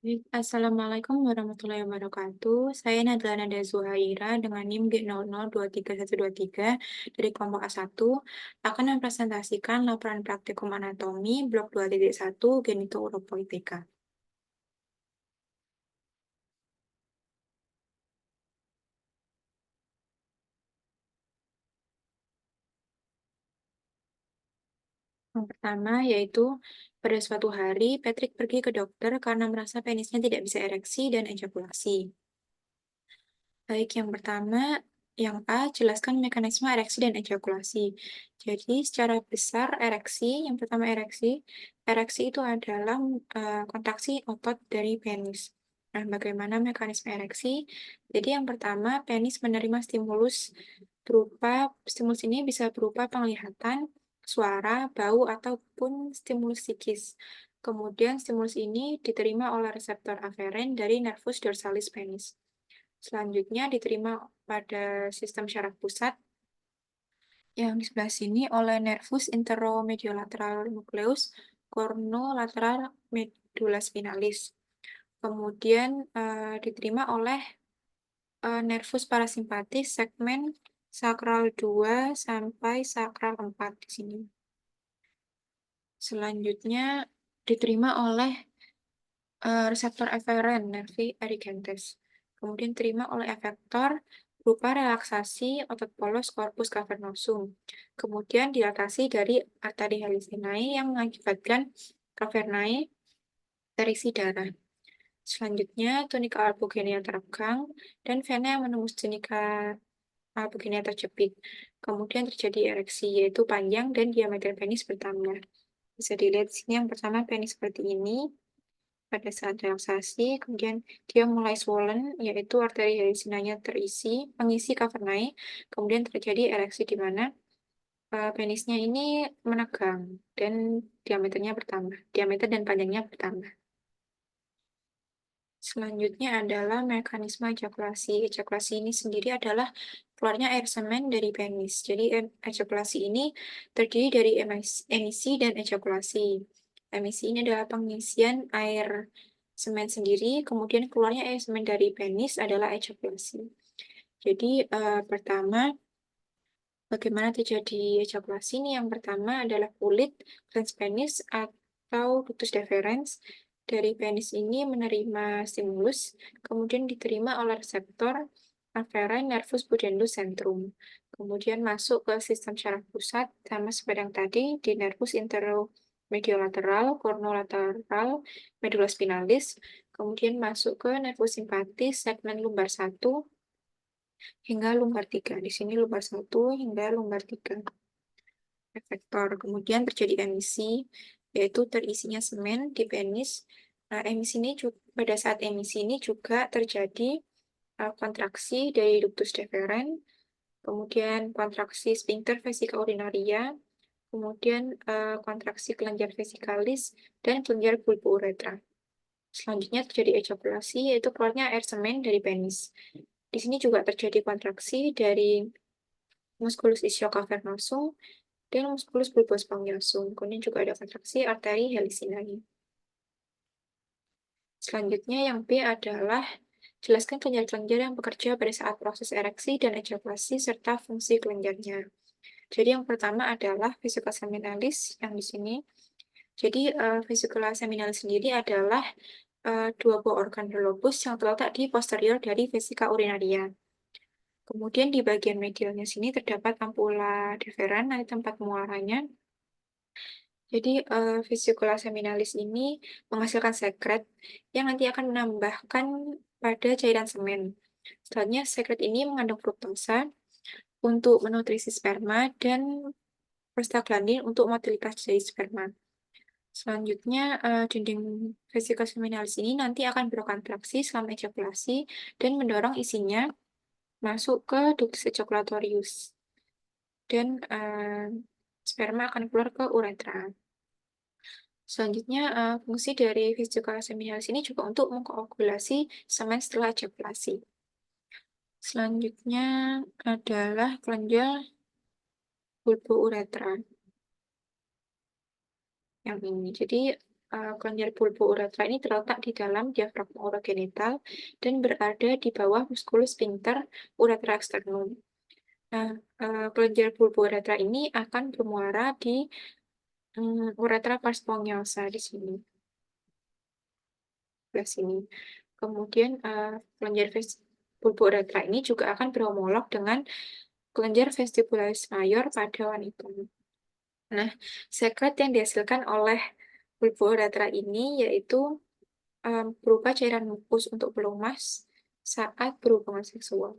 Baik, Assalamualaikum warahmatullahi wabarakatuh. Saya Nadla Nada Zuhaira dengan NIM G00231123 dari kelompok A1 akan mempresentasikan laporan praktikum anatomi blok 2.1 Genito Uropoitika. Yang pertama yaitu pada suatu hari Patrick pergi ke dokter karena merasa penisnya tidak bisa ereksi dan ejakulasi. Baik, yang pertama, yang A, jelaskan mekanisme ereksi dan ejakulasi. Jadi, secara besar ereksi, yang pertama ereksi itu adalah kontraksi otot dari penis. Nah, bagaimana mekanisme ereksi? Jadi, yang pertama, penis menerima stimulus ini bisa berupa penglihatan, suara, bau, ataupun stimulus psikis. Kemudian, stimulus ini diterima oleh reseptor aferen dari nervus dorsalis penis. Selanjutnya diterima pada sistem syaraf pusat yang di sebelah sini oleh nervus interomediolateral nucleus cornolateral medulla spinalis. Kemudian diterima oleh nervus parasimpatis segmen sakral 2 sampai sakral 4 di sini. Selanjutnya diterima oleh reseptor eferen nervi erigantes. Kemudian diterima oleh efektor berupa relaksasi otot polos corpus cavernosum. Kemudian dilatasi dari arteri helicinae yang mengakibatkan cavernae terisi darah. Selanjutnya tunika albugenia terekang dan vena yang menembus tunika albugenia terjepit. Kemudian terjadi ereksi yaitu panjang dan diameter penis bertambah. Bisa dilihat di sini yang pertama penis seperti ini pada saat relaksasi, kemudian dia mulai swollen, yaitu arteri halisinanya terisi, mengisi cavernae, kemudian terjadi ereksi di mana penisnya ini menegang dan diameternya bertambah, diameter dan panjangnya bertambah. Selanjutnya adalah mekanisme ejakulasi. Ejakulasi ini sendiri adalah keluarnya air semen dari penis. Jadi ejakulasi ini terdiri dari emisi dan ejakulasi. Emisi ini adalah pengisian air semen sendiri, kemudian keluarnya air semen dari penis adalah ejakulasi. Jadi pertama, bagaimana terjadi ejakulasi ini? Yang pertama adalah kulit glans penis atau ductus deferens dari penis ini menerima stimulus, kemudian diterima oleh reseptor afferent nervus pudendus centrum. Kemudian masuk ke sistem syaraf pusat sama seperti yang tadi di nervus interomediolateral, cornolateral, medulla spinalis. Kemudian masuk ke nervus simpatis segmen lumbar 1 hingga lumbar 3. Di sini lumbar 1 hingga lumbar 3 efektor. Kemudian terjadi emisi, yaitu terisinya semen di penis. Nah, emisi ini pada saat emisi ini juga terjadi kontraksi dari ductus deferens, kemudian kontraksi sphincter vesica urinaria, kemudian kontraksi kelenjar vesikalis, dan kelenjar bulbouretra. Selanjutnya terjadi ejakulasi, yaitu keluarnya air semen dari penis. Di sini juga terjadi kontraksi dari musculus ischiocavernosum dan musculus bulbospongiosum. Kemudian juga ada kontraksi arteri helicinae. Selanjutnya yang B adalah jelaskan kelenjar-kelenjar yang bekerja pada saat proses ereksi dan ejakulasi serta fungsi kelenjarnya. Jadi yang pertama adalah vesicula seminalis yang di sini. Jadi vesicula seminalis sendiri adalah dua buah organ lobus yang terletak di posterior dari vesika urinaria. Kemudian di bagian medialnya sini terdapat ampula deferens, nanti tempat muaranya. Jadi vesicula seminalis ini menghasilkan sekret yang nanti akan menambahkan pada cairan semen. Selanjutnya sekret ini mengandung fruktosa untuk menutrisi sperma dan prostaglandin untuk motilitas dari sperma. Selanjutnya dinding vesicula seminalis ini nanti akan berkontraksi selama ejakulasi dan mendorong isinya masuk ke ductus ejaculatorius dan sperma akan keluar ke uretra. Selanjutnya, fungsi dari vesicula seminalis ini juga untuk mengkoagulasi semen setelah ejakulasi. Selanjutnya adalah kelenjar bulbouretra yang ini. Jadi, kelenjar bulbo-uretra ini terletak di dalam diafragma urogenital dan berada di bawah musculus sphincter uretra externum. Nah, kelenjar bulbo-uretra ini akan bermuara di uretra pars spongiosum di sini, sebelah sini. Kemudian kelenjar bulbo-uretra ini juga akan berhomolog dengan kelenjar vestibularis mayor pada wanita. Nah, sekret yang dihasilkan oleh bulbo-uretra ini yaitu berupa cairan mukus untuk pelumas saat berhubungan seksual.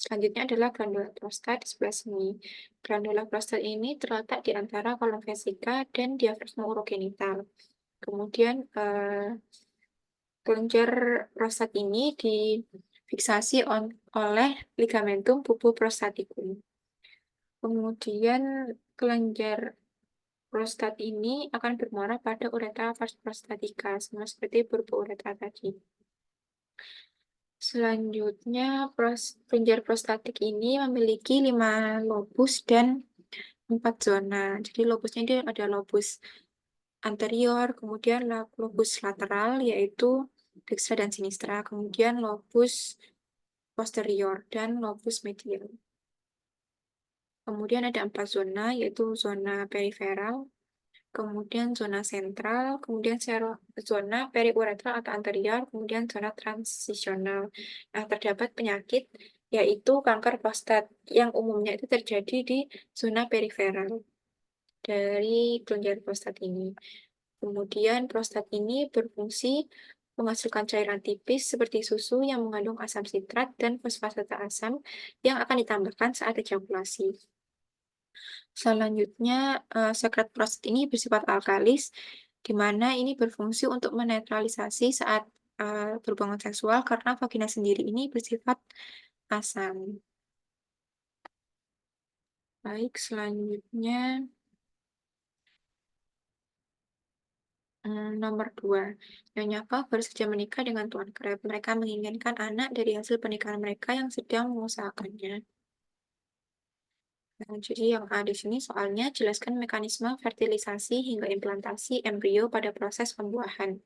Selanjutnya adalah glandula prostat di sebelah sini. Glandula prostat ini terletak di antara kolon vesika dan diafragma urogenital. Kemudian kelenjar prostat ini difiksasi oleh ligamentum puboprostaticum. Kemudian kelenjar prostat ini akan bermuara pada uretra pars prostatica, sama seperti bulbo-uretra tadi. Selanjutnya, kelenjar prostatik ini memiliki 5 lobus dan 4 zona. Jadi lobusnya ini ada lobus anterior, kemudian lobus lateral, yaitu dextra dan sinistra, kemudian lobus posterior, dan lobus medial. Kemudian ada 4 zona, yaitu zona periferal, kemudian zona sentral, kemudian zona periuretral atau anterior, kemudian zona transisional. Nah, terdapat penyakit yaitu kanker prostat yang umumnya itu terjadi di zona periferal dari kelenjar prostat ini. Kemudian prostat ini berfungsi menghasilkan cairan tipis seperti susu yang mengandung asam sitrat dan fosfatasa asam yang akan ditambahkan saat ejakulasi. Selanjutnya, sekret prostat ini bersifat alkalis, di mana ini berfungsi untuk menetralisasi saat berhubungan seksual karena vagina sendiri ini bersifat asam. Baik, selanjutnya nomor 2. Nyonya Puff baru saja menikah dengan Tuan Crab. Mereka menginginkan anak dari hasil pernikahan mereka yang sedang mengusahakannya. Nah, jadi yang A di sini soalnya jelaskan mekanisme fertilisasi hingga implantasi embrio pada proses pembuahan.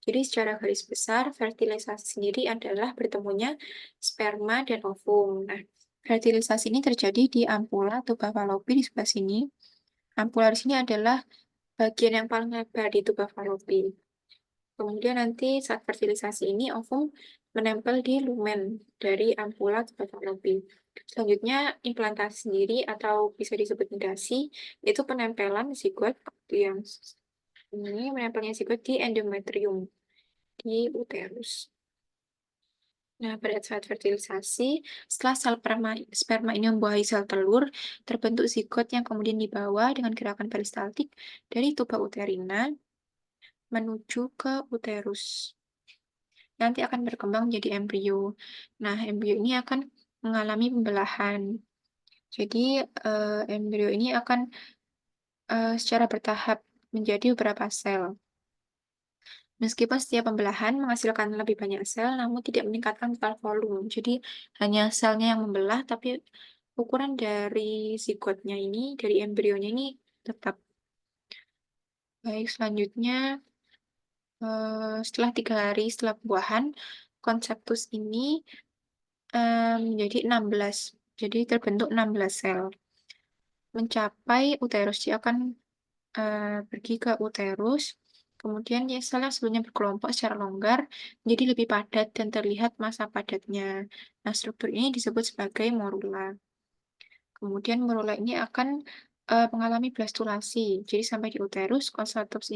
Jadi secara garis besar, fertilisasi sendiri adalah bertemunya sperma dan ovum. Nah, fertilisasi ini terjadi di ampula tuba fallopi di sebelah sini. Ampula di sini adalah bagian yang paling lebar di tuba fallopi. Kemudian nanti saat fertilisasi ini ovum menempel di lumen dari ampula tuba fallopi. Selanjutnya implantasi sendiri atau bisa disebut nidasi itu penempelan zigot yang ini menempelnya zigot di endometrium di uterus. Nah, pada saat fertilisasi, setelah sel sperma ini membuahi sel telur, terbentuk zigot yang kemudian dibawa dengan gerakan peristaltik dari tuba uterina menuju ke uterus. Nanti akan berkembang menjadi embrio. Nah, embrio ini akan mengalami pembelahan. Jadi, embrio ini akan secara bertahap menjadi beberapa sel. Meskipun setiap pembelahan menghasilkan lebih banyak sel, namun tidak meningkatkan total volume. Jadi, hanya selnya yang membelah, tapi ukuran dari zigotnya ini, dari embrionya ini tetap. Baik, selanjutnya, setelah 3 hari setelah pembuahan, konseptus ini menjadi 16. Jadi, terbentuk 16 sel. Mencapai uterus, dia akan pergi ke uterus, kemudian ya sel yang sebelumnya berkelompok secara longgar menjadi lebih padat dan terlihat massa padatnya. Nah, struktur ini disebut sebagai morula. Kemudian morula ini akan mengalami blastulasi. Jadi sampai di uterus, konseptus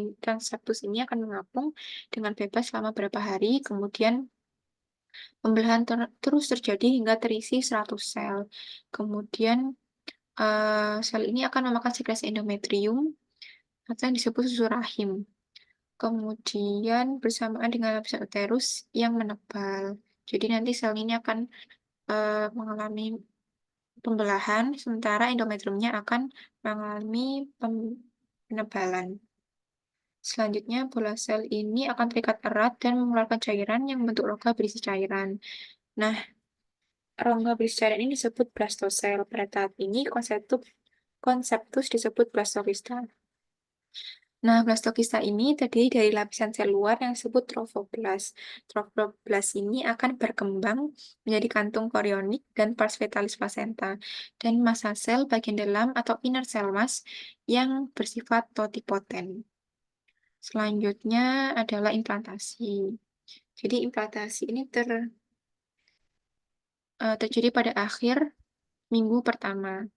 ini akan mengapung dengan bebas selama beberapa hari, kemudian pembelahan terus terjadi hingga terisi 100 sel. Kemudian sel ini akan memakan sekresi endometrium atau yang disebut susu rahim. Kemudian bersamaan dengan lapisan uterus yang menebal. Jadi nanti sel ini akan mengalami pembelahan, sementara endometriumnya akan mengalami penebalan. Selanjutnya, bola sel ini akan terikat erat dan mengeluarkan cairan yang membentuk rongga berisi cairan. Nah, rongga berisi cairan ini disebut blastosel. Pada tahap ini, konseptus disebut blastokista. Nah, blastokista ini terdiri dari lapisan sel luar yang disebut trofoblast. Trofoblast ini akan berkembang menjadi kantung korionik dan pars fetalis placenta, dan massa sel bagian dalam atau inner cell mass yang bersifat totipotent. Selanjutnya adalah implantasi. Jadi implantasi ini terjadi pada akhir minggu pertama.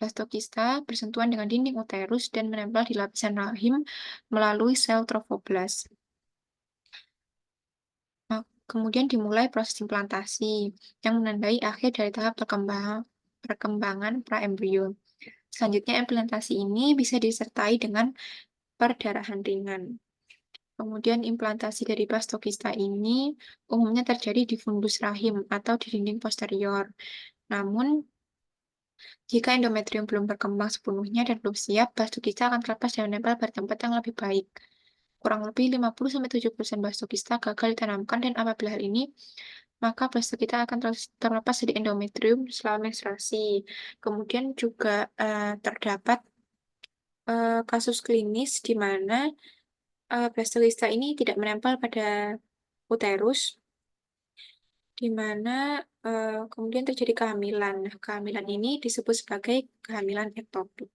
Blastokista bersentuhan dengan dinding uterus dan menempel di lapisan rahim melalui sel trofoblast. Nah, kemudian dimulai proses implantasi yang menandai akhir dari tahap perkembangan praembrio. Selanjutnya, implantasi ini bisa disertai dengan perdarahan ringan. Kemudian implantasi dari blastokista ini umumnya terjadi di fundus rahim atau di dinding posterior. Namun, jika endometrium belum berkembang sepenuhnya dan belum siap, blastokista akan terlepas dan menempel pada tempat yang lebih baik. Kurang lebih 50-70% blastokista gagal ditanamkan, dan apabila hal ini, maka blastokista akan terlepas dari endometrium selama menstruasi. Kemudian juga terdapat kasus klinis di mana blastokista ini tidak menempel pada uterus, di mana kemudian terjadi kehamilan. Nah, kehamilan ini disebut sebagai kehamilan ektopik.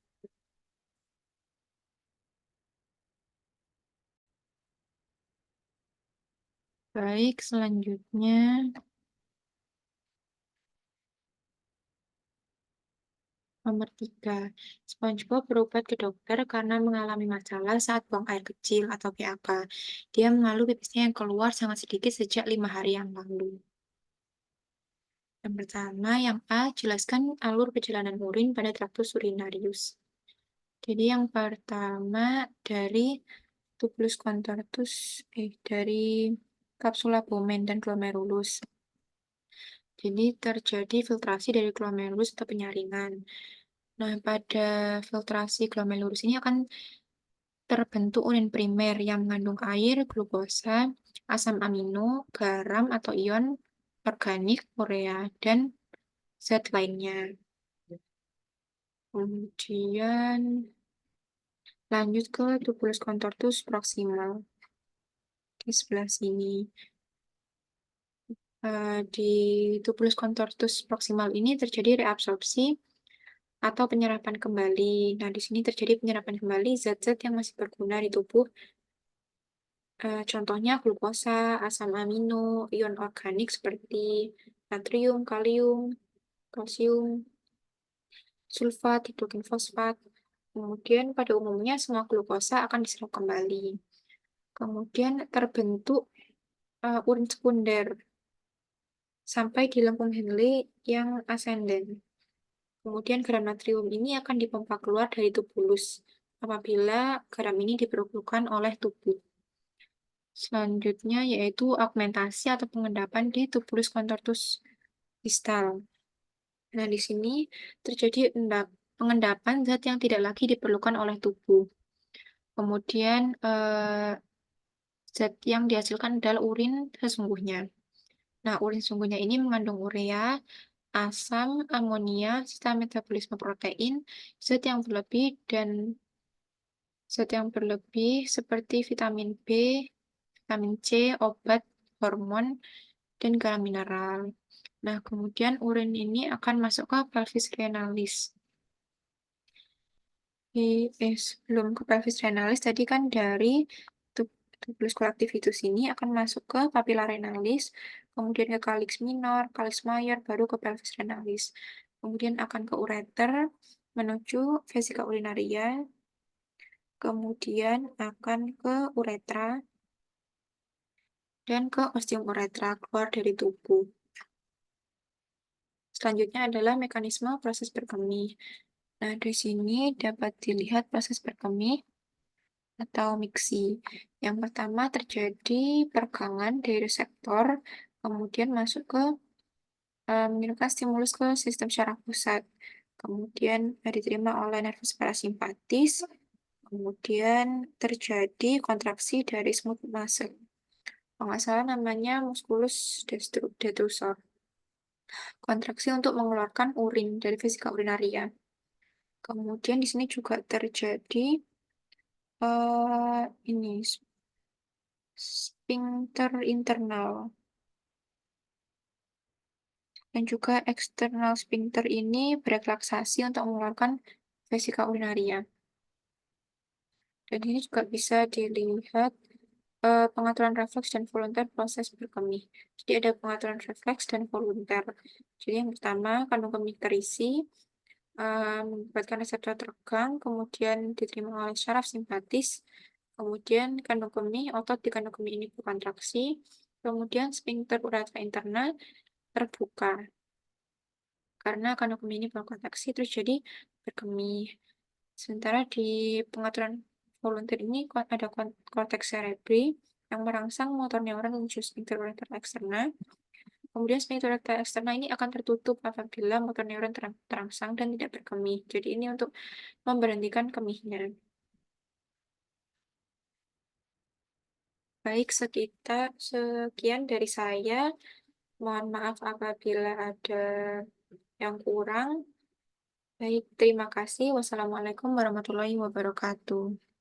Baik, selanjutnya nomor 3. SpongeBob berobat ke dokter karena mengalami masalah saat buang air kecil atau PAK. Dia mengeluh pipisnya yang keluar sangat sedikit sejak 5 hari yang lalu. Yang pertama, yang A, jelaskan alur perjalanan urin pada traktus urinarius. Jadi yang pertama dari tubulus contortus, dari kapsula Bowman dan glomerulus. Jadi terjadi filtrasi dari glomerulus atau penyaringan. Nah, pada filtrasi glomerulus ini akan terbentuk urin primer yang mengandung air, glukosa, asam amino, garam atau ion organik, urea, dan zat lainnya. Kemudian lanjut ke tubulus contortus proximal di sebelah sini. Di tubulus contortus proximal ini terjadi reabsorpsi atau penyerapan kembali. Nah, di sini terjadi penyerapan kembali zat-zat yang masih berguna di tubuh. Contohnya glukosa, asam amino, ion organik seperti natrium, kalium, kalsium, sulfat, hidrogen fosfat. Kemudian pada umumnya semua glukosa akan diserap kembali. Kemudian terbentuk urin sekunder sampai di lempung Henle yang ascending. Kemudian garam natrium ini akan dipompa keluar dari tubulus apabila garam ini diperlukan oleh tubuh. Selanjutnya yaitu augmentasi atau pengendapan di tubulus contortus distal. Nah, di sini terjadi pengendapan zat yang tidak lagi diperlukan oleh tubuh. Kemudian zat yang dihasilkan adalah urin sesungguhnya. Nah, urin sesungguhnya ini mengandung urea, asam, amonia, serta metabolisme protein, zat yang berlebih dan zat yang berlebih seperti vitamin B, vitamin C, obat, hormon, dan garam mineral. Nah, kemudian urin ini akan masuk ke pelvis renalis. Sebelum ke pelvis renalis, tadi kan dari tubulus colectivus ini akan masuk ke papilla renalis, kemudian ke calyx minor, calyx major, baru ke pelvis renalis. Kemudian akan ke ureter, menuju vesika urinaria, kemudian akan ke uretra, dan ke ostium uretra, keluar dari tubuh. Selanjutnya adalah mekanisme proses berkemih. Nah, di sini dapat dilihat proses berkemih atau miksi. Yang pertama terjadi pergangan dari reseptor, kemudian masuk ke mengirimkan stimulus ke sistem syaraf pusat. Kemudian diterima oleh nervus parasimpatis, kemudian terjadi kontraksi dari smooth muscle. Kalau nggak salah namanya musculus detrusor. Kontraksi untuk mengeluarkan urin dari vesika urinaria. Kemudian di sini juga terjadi Ini sphincter internal dan juga eksternal sphincter ini berelaksasi untuk mengeluarkan vesika urinaria. Dan ini juga bisa dilihat pengaturan refleks dan volunter proses berkemih. Jadi ada pengaturan refleks dan volunter. Jadi yang pertama, kandung kemih terisi, menyebabkan reseptor tegang, kemudian diterima oleh syaraf simpatis, kemudian kandung kemih, otot di kandung kemih ini berkontraksi, kemudian sphincter uretra internal terbuka. Karena kandung kemih ini berkontraksi, terus jadi berkemih. Sementara di pengaturan volunteer ini ada korteks cerebri yang merangsang motor neuron menuju sphincter ureter eksterna. Kemudian sphincter ureter eksterna ini akan tertutup apabila motor neuron terangsang dan tidak berkemih. Jadi ini untuk memberhentikan kemihnya. Baik, sekian dari saya. Mohon maaf apabila ada yang kurang. Baik, terima kasih. Wassalamualaikum warahmatullahi wabarakatuh.